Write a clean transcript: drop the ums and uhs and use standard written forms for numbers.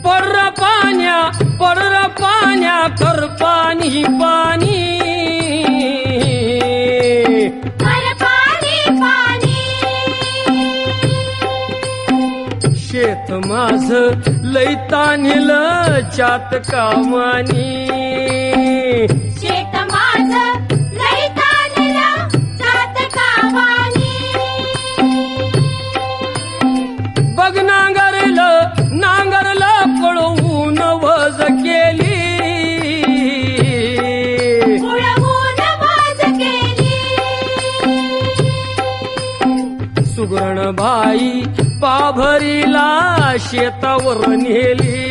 पर्र पाण्या कर पाणी पाणी शेत माझ लई तान्हिलं चात कामानी शेत माझं लई तान्हिलं चात कामानी बघ नांगरलं पळवून वज केली उडवून वज केली सुगरण बाई पाभरीला शेतावर नेली